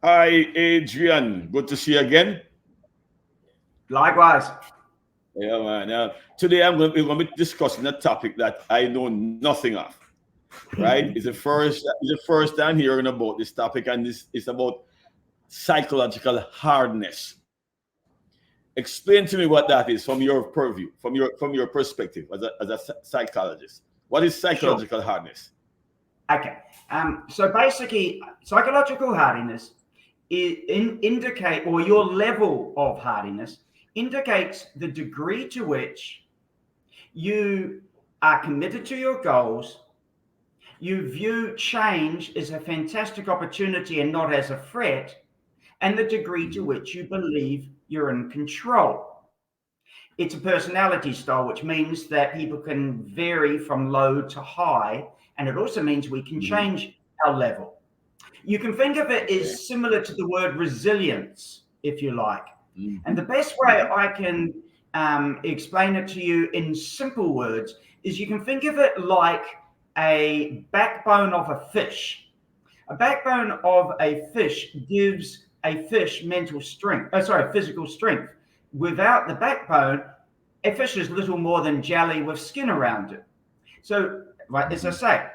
Hi, Adrian. Good to see you again. Likewise. Yeah, man. Today we're going to be discussing a topic that I know nothing of. Right? It's the first time hearing about this topic, and this is about psychological hardness. Explain to me what that is from your purview, from your perspective as a psychologist. What is Sure. psychological hardness? Okay. So basically, psychological hardiness indicate, or your level of hardiness indicates the degree to which you are committed to your goals. You view change as a fantastic opportunity and not as a threat, and the degree to Mhm. which you believe you're in control. It's a personality style, which means that people can vary from low to high. And it also means we can Mhm. change our level. You can think of it Okay. as similar to the word resilience, if you like. And Mhm. the best way Mhm. I can explain it to you in simple words is you can think of it like a backbone of a fish. A backbone of a fish gives a fish mental strength, physical strength. Without the backbone, a fish is little more than jelly with skin around it. So, right, as I Mhm. say,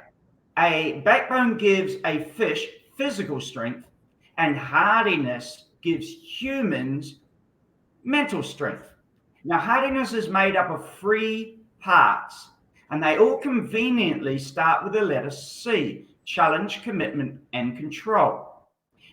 a backbone gives a fish physical strength, and hardiness gives humans mental strength. Now, hardiness is made up of three parts, and they all conveniently start with the letter C: challenge, commitment, and control.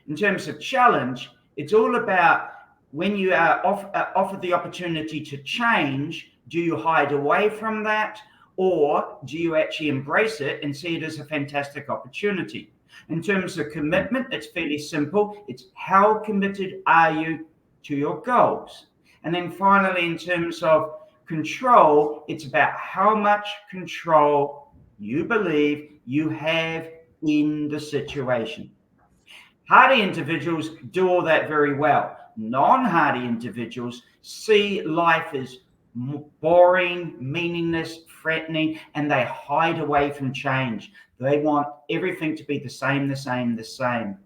In terms of challenge, it's all about when you are offered the opportunity to change, do you hide away from that, or do you actually embrace it and see it as a fantastic opportunity? In terms of Mhm. commitment, it's fairly simple. It's how committed are you to your goals? And then finally, in terms of control, it's about how much control you believe you have in the situation. Hardy individuals do all that very well. Non hardy individuals see life as boring, meaningless, threatening, and they hide away from change. They want everything to be the same, the same, the same.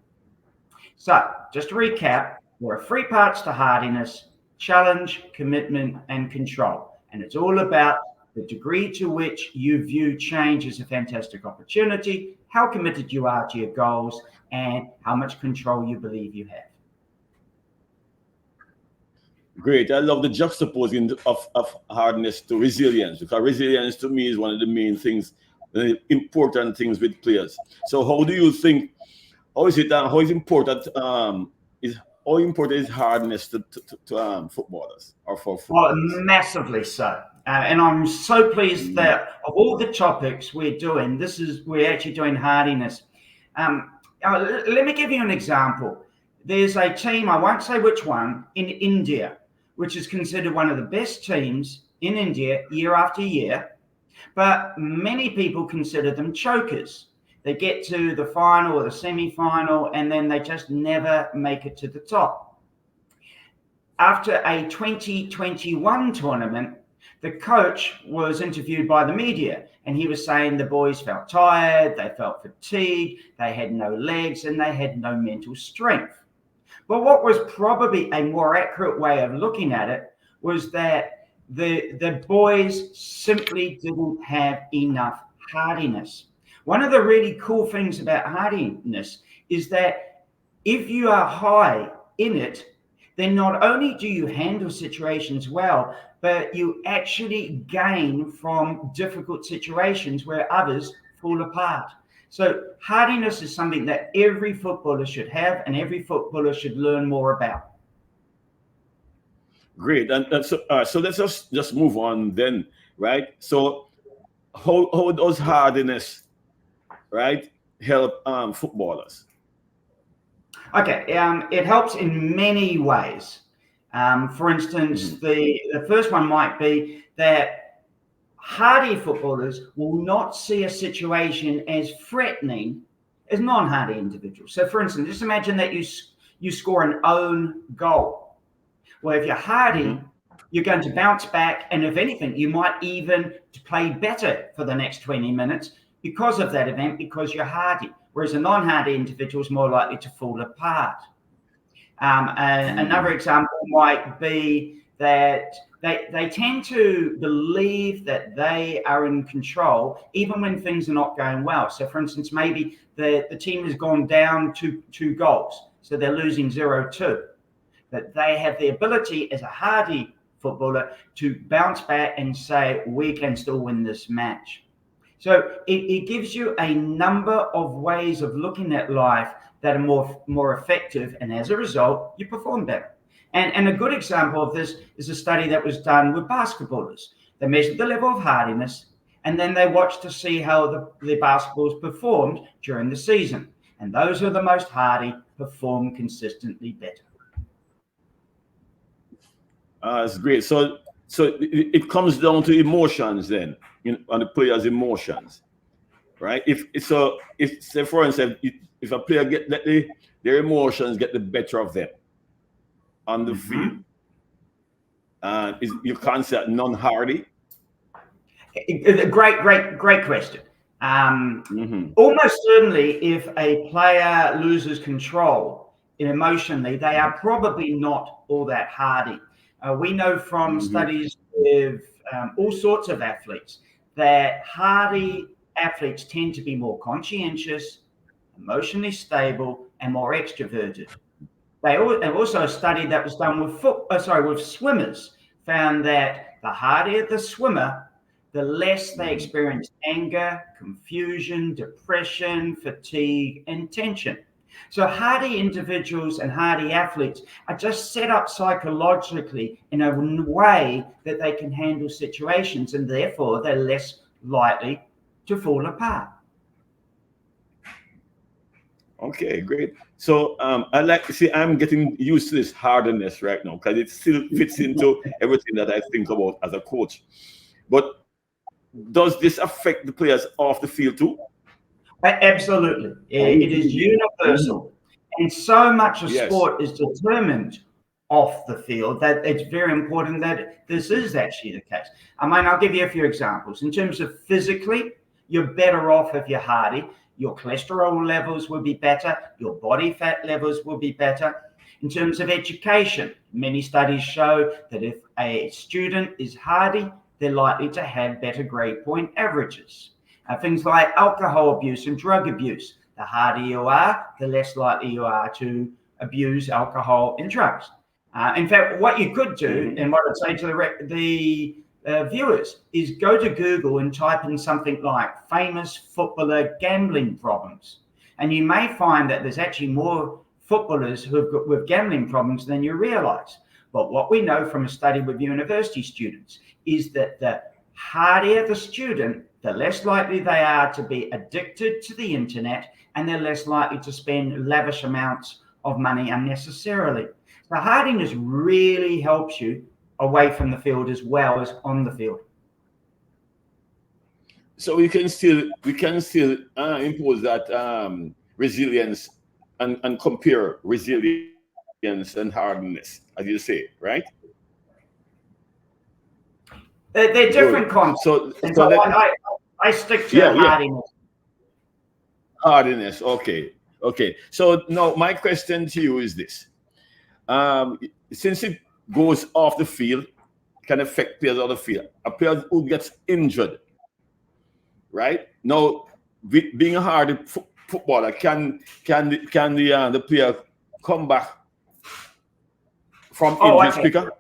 So, just to recap, there are three parts to hardiness: challenge, commitment, and control. And it's all about the degree to which you view change as a fantastic opportunity, how committed you are to your goals, and how much control you believe you have. Great. I love the juxtaposing of hardness to resilience, because resilience to me is one of the main things, the important things with players. So how do you think, how is important is how important is hardness to footballers or for Well, footballers? massively so. And I'm so pleased Mm. that of all the topics we're doing, we're actually doing hardiness. Um, Let me give you an example. There's a team, I won't say which one, in India, which is considered one of the best teams in India year after year, but many people consider them chokers. They get to the final or the semi final, and then they just never make it to the top. After a 2021 tournament, the coach was interviewed by the media, and he was saying the boys felt tired, they felt fatigued, they had no legs, and they had no mental strength. But what was probably a more accurate way of looking at it was that the boys simply didn't have enough hardiness. One of the really cool things about hardiness is that if you are high in it, then not only do you handle situations well, but you actually gain from difficult situations where others fall apart. So, hardiness is something that every footballer should have and every footballer should learn more about. Great. So let's just move on then, right? So how does hardiness, right, help footballers? Okay, it helps in many ways. For instance, Hmm. the first one might be that hardy footballers will not see a situation as threatening as non-hardy individuals. So, for instance, just imagine that you score an own goal. Well, if you're Hmm. hardy, you're going to bounce back, and if anything, you might even play better for the next 20 minutes because of that event, because you're hardy. Whereas a non-hardy individual is more likely to fall apart. Another example might be that they tend to believe that they are in control even when things are not going well. So, for instance, maybe the team has gone down two goals, so they're losing 0-2. But they have the ability as a hardy footballer to bounce back and say, we can still win this match. So it gives you a number of ways of looking at life that are more effective, and as a result, you perform better. And a good example of this is a study that was done with basketballers. They measured the level of hardiness, and then they watched to see how the basketballs performed during the season. And those who are the most hardy perform consistently better. That's great. So it comes down to emotions then, on the player's emotions, right? If say for instance, if a player their emotions get the better of them on the field, you can't say non-hardy. Great question. Almost certainly, if a player loses control emotionally, they are probably not all that hardy. We know from studies with all sorts of athletes that hardy athletes tend to be more conscientious, emotionally stable, and more extroverted. Also a study that was done with swimmers found that the hardier the swimmer, the less they experience anger, confusion, depression, fatigue, and tension. So hardy individuals and hardy athletes are just set up psychologically in a way that they can handle situations, and therefore they're less likely to fall apart. Okay, great. So I like to see I'm getting used to this hardiness right now because it still fits into everything that I think about as a coach. But does this affect the players off the field too? Absolutely. It is universal. And so much of sport is determined off the field that it's very important that this is actually the case. I mean, I'll give you a few examples. In terms of physically, you're better off if you're hardy. Your cholesterol levels will be better. Your body fat levels will be better. In terms of education, many studies show that if a student is hardy, they're likely to have better grade point averages. Things like alcohol abuse and drug abuse. The harder you are, the less likely you are to abuse alcohol and drugs. In fact, what you could do, and what I'd say to the viewers, is go to Google and type in something like famous footballer gambling problems. And you may find that there's actually more footballers who have got with gambling problems than you realize. But what we know from a study with university students is that the hardier the student, the less likely they are to be addicted to the internet, and they're less likely to spend lavish amounts of money unnecessarily. So hardiness really helps you away from the field as well as on the field. So we can still impose that resilience and compare resilience and hardness, as you say, right? They're different concepts. I stick to hardiness. Hardiness, okay. So now my question to you is this. Since it goes off the field, can affect players on the field. A player who gets injured, right? Now, being a hard footballer, can the player come back from injury quicker?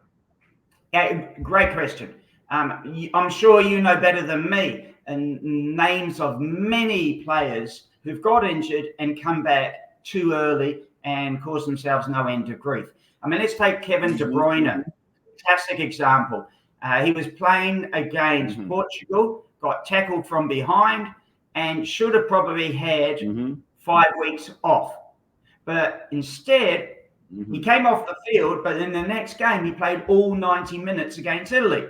Yeah, great question. I'm sure you know better than me and names of many players who've got injured and come back too early and cause themselves no end of grief. I mean, let's take Kevin De Bruyne, classic example. He was playing against Portugal, got tackled from behind, and should have probably had 5 weeks off. But instead, he came off the field, but in the next game, he played all 90 minutes against Italy.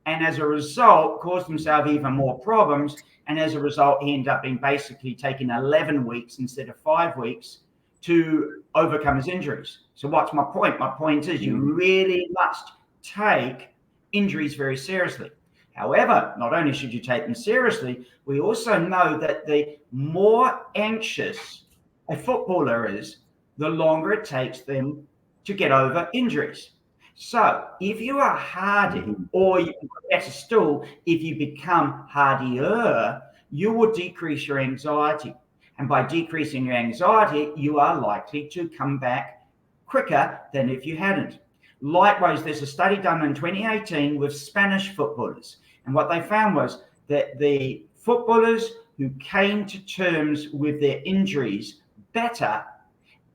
And as a result, caused himself even more problems. And as a result, he ended up being basically taking 11 weeks instead of 5 weeks to overcome his injuries. So what's my point? My point is you really must take injuries very seriously. However, not only should you take them seriously, we also know that the more anxious a footballer is, the longer it takes them to get over injuries. So if you are hardy, or better still, if you become hardier, you will decrease your anxiety. And by decreasing your anxiety, you are likely to come back quicker than if you hadn't. Likewise, there's a study done in 2018 with Spanish footballers. And what they found was that the footballers who came to terms with their injuries better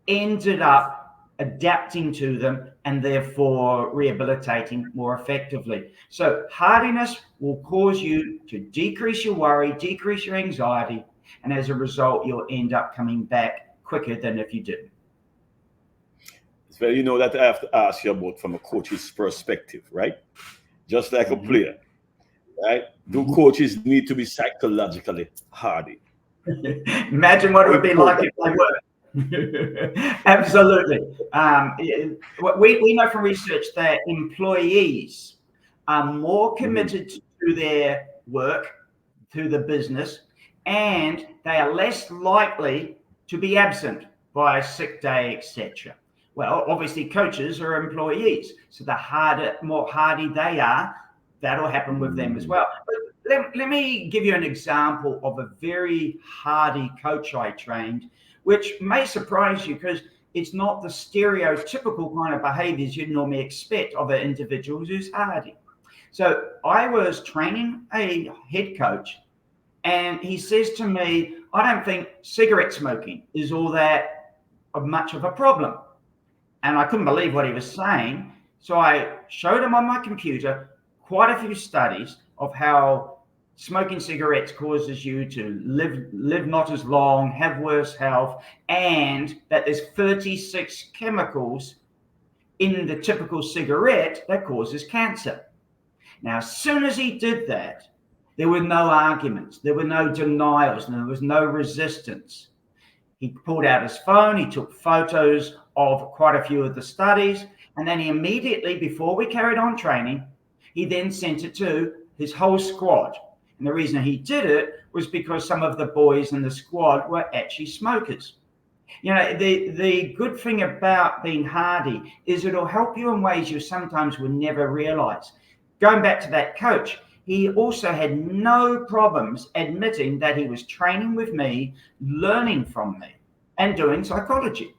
ended up adapting to them and therefore rehabilitating more effectively. So hardiness will cause you to decrease your worry, decrease your anxiety, and as a result, you'll end up coming back quicker than if you didn't. Well, you know that I have to ask you about from a coach's perspective, right? Just like a player, right? Do coaches need to be psychologically hardy? Imagine what it would be like if they were. Absolutely. We know from research that employees are more committed to their work, to the business, and they are less likely to be absent by a sick day, etc. Well, obviously coaches are employees, so the more hardy they are, that'll happen with them as well. But let me give you an example of a very hardy coach I trained, which may surprise you because it's not the stereotypical kind of behaviors you'd normally expect of an individual who's hardy. So I was training a head coach, and he says to me, I don't think cigarette smoking is all that much of a problem. And I couldn't believe what he was saying. So I showed him on my computer quite a few studies of how smoking cigarettes causes you to live not as long, have worse health, and that there's 36 chemicals in the typical cigarette that causes cancer. Now, as soon as he did that, there were no arguments, there were no denials, and there was no resistance. He pulled out his phone, he took photos of quite a few of the studies, and then he immediately, before we carried on training, he then sent it to his whole squad. And the reason he did it was because some of the boys in the squad were actually smokers. You know, the good thing about being hardy is it'll help you in ways you sometimes would never realize. Going back to that coach, he also had no problems admitting that he was training with me, learning from me, and doing psychology.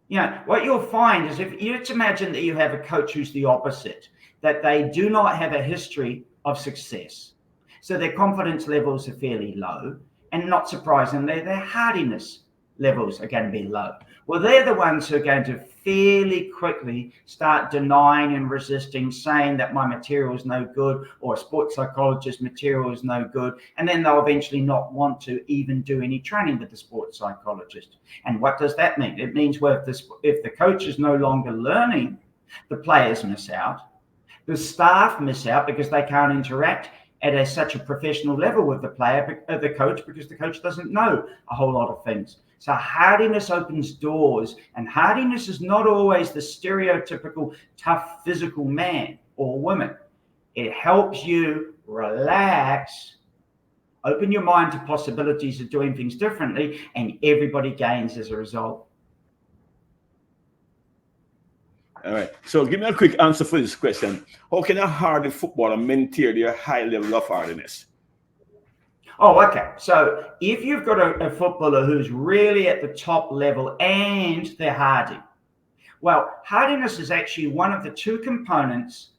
You know, what you'll find is if you imagine that you have a coach who's the opposite, that they do not have a history of success. So their confidence levels are fairly low, and not surprisingly, their hardiness levels are going to be low. Well, they're the ones who are going to fairly quickly start denying and resisting, saying that my material is no good or a sports psychologist material is no good. And then they'll eventually not want to even do any training with the sports psychologist. And what does that mean? It means, well, if the coach is no longer learning, the players miss out. The staff miss out because they can't interact at such a professional level with the coach, because the coach doesn't know a whole lot of things. So hardiness opens doors, and hardiness is not always the stereotypical tough physical man or woman. It helps you relax, open your mind to possibilities of doing things differently, and everybody gains as a result. All right. So give me a quick answer for this question. How can a hardy footballer maintain their high level of hardiness? Oh, okay. So if you've got a footballer who's really at the top level and they're hardy, well, hardiness is actually one of the two components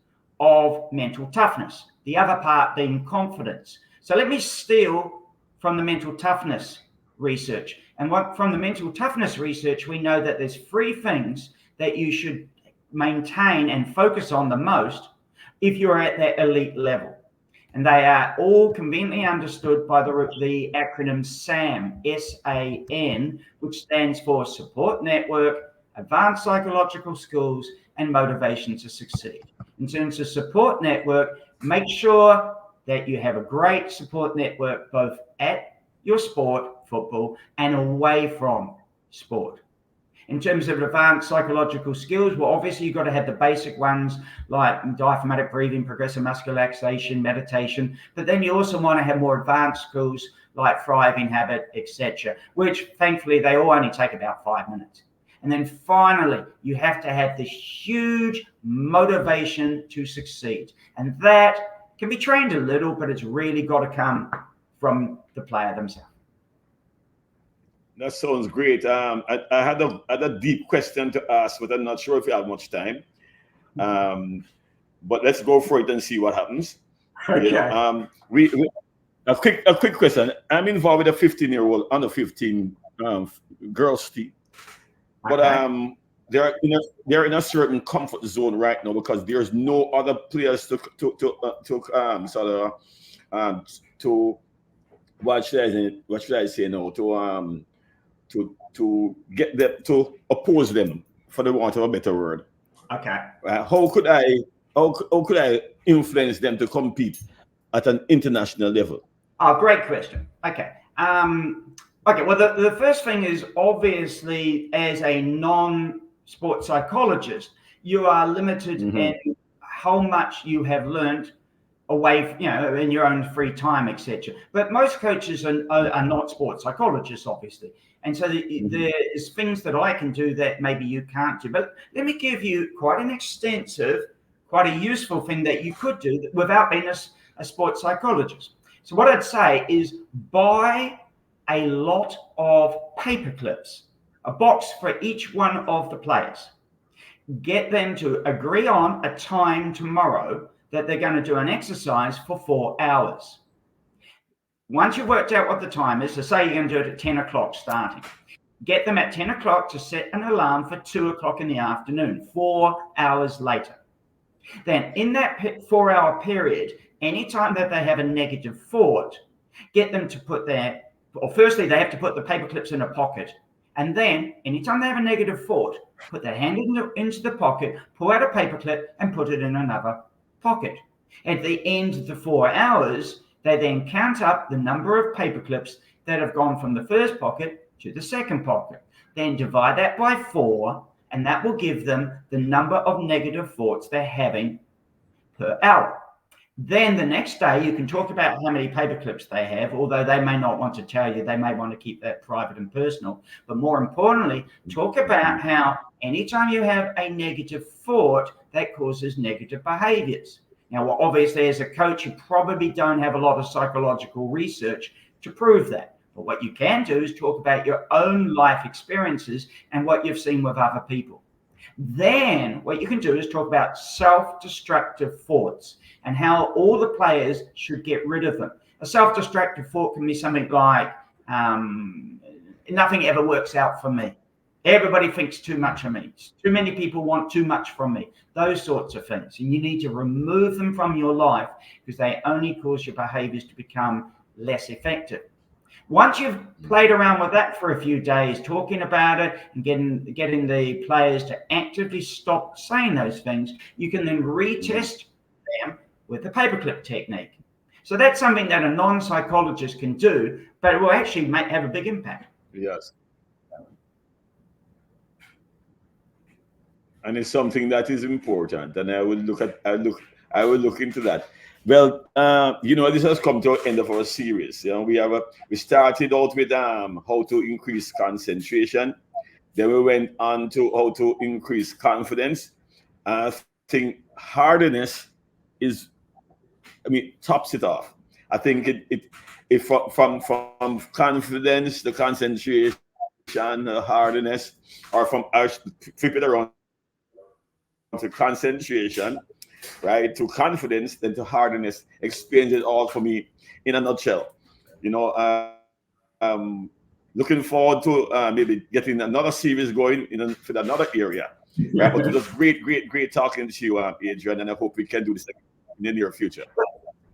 of mental toughness, the other part being confidence. So let me steal from the mental toughness research. And from the mental toughness research, we know that there's three things that you should maintain and focus on the most if you're at that elite level. And they are all conveniently understood by the acronym SAN, S-A-N, which stands for Support Network, Advanced Psychological Skills, and Motivation to Succeed. In terms of support network, make sure that you have a great support network both at your sport, football, and away from sport. In terms of advanced psychological skills, well, obviously you've got to have the basic ones like diaphragmatic breathing, progressive muscle relaxation, meditation, but then you also want to have more advanced skills like thriving habit, etc., which thankfully they all only take about 5 minutes. And then finally, you have to have this huge motivation to succeed. And that can be trained a little, but it's really got to come from the player themselves. That sounds great. I had a deep question to ask, but I'm not sure if we have much time. But let's go for it and see what happens. Okay. You know, a quick question. I'm involved with a 15-year-old under 15 girls team, but they're in a certain comfort zone right now because there's no other players to what should I say now to get them to oppose them, for the want of a better word. Okay. How could I influence them to compete at an international level? Oh, great question. Okay. Okay. Well, the first thing is, obviously, as a non-sports psychologist, you are limited in how much you have learned away, in your own free time, etc. But most coaches are not sports psychologists, obviously. And so there's things that I can do that maybe you can't do. But let me give you quite an extensive, quite a useful thing that you could do without being a sports psychologist. So what I'd say is buy a lot of paper clips, a box for each one of the players. Get them to agree on a time tomorrow that they're going to do an exercise for 4 hours. Once you've worked out what the time is, so say you're going to do it at 10 o'clock starting, get them at 10 o'clock to set an alarm for 2 o'clock in the afternoon, 4 hours later. Then in that 4-hour period, anytime that they have a negative thought, get them to put firstly, they have to put the paper clips in a pocket. And then anytime they have a negative thought, put their hand into the pocket, pull out a paper clip and put it in another pocket. At the end of the 4 hours, they then count up the number of paper clips that have gone from the first pocket to the second pocket. Then divide that by 4, and that will give them the number of negative thoughts they're having per hour. Then the next day, you can talk about how many paper clips they have, although they may not want to tell you. They may want to keep that private and personal. But more importantly, talk about how anytime you have a negative thought, that causes negative behaviors. Now, well, obviously, as a coach, you probably don't have a lot of psychological research to prove that. But what you can do is talk about your own life experiences and what you've seen with other people. Then what you can do is talk about self-destructive thoughts and how all the players should get rid of them. A self-destructive thought can be something like, nothing ever works out for me. Everybody thinks too much of me. Too many people want too much from me. Those sorts of things. And you need to remove them from your life because they only cause your behaviors to become less effective. Once you've played around with that for a few days, talking about it and getting the players to actively stop saying those things, you can then retest them with the paperclip technique. So that's something that a non-psychologist can do, but it will actually have a big impact. Yes. And it's something that is important, and I will look into that. Well, this has come to the end of our series. We started out with how to increase concentration. Then we went on to how to increase confidence. I think hardiness tops it off. I think it from confidence, the concentration, the hardiness, or from flip it around to concentration, right, to confidence, then to hardiness. Explains it all for me in a nutshell. Looking forward to maybe getting another series going for another area. Right? But it was great talking to you, Adrian, and I hope we can do this in the near future.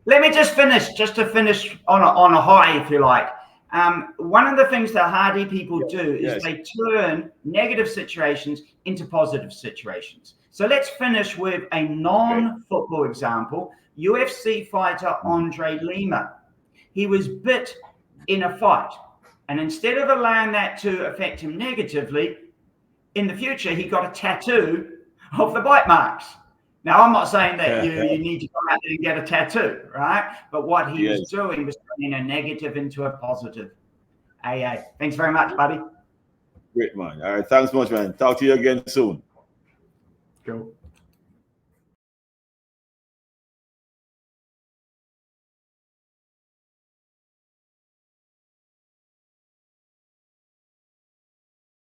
Let me just to finish on a high, if you like. One of the things that hardy people do is they turn negative situations into positive situations. So let's finish with a non-football example. UFC fighter Andre Lima. He was bit in a fight. And instead of allowing that to affect him negatively, in the future, he got a tattoo of the bite marks. Now, I'm not saying that you need to go out there and get a tattoo, right? But what he was doing was turning a negative into a positive. AA. Thanks very much, buddy. Great, man. All right. Thanks much, man. Talk to you again soon. Go.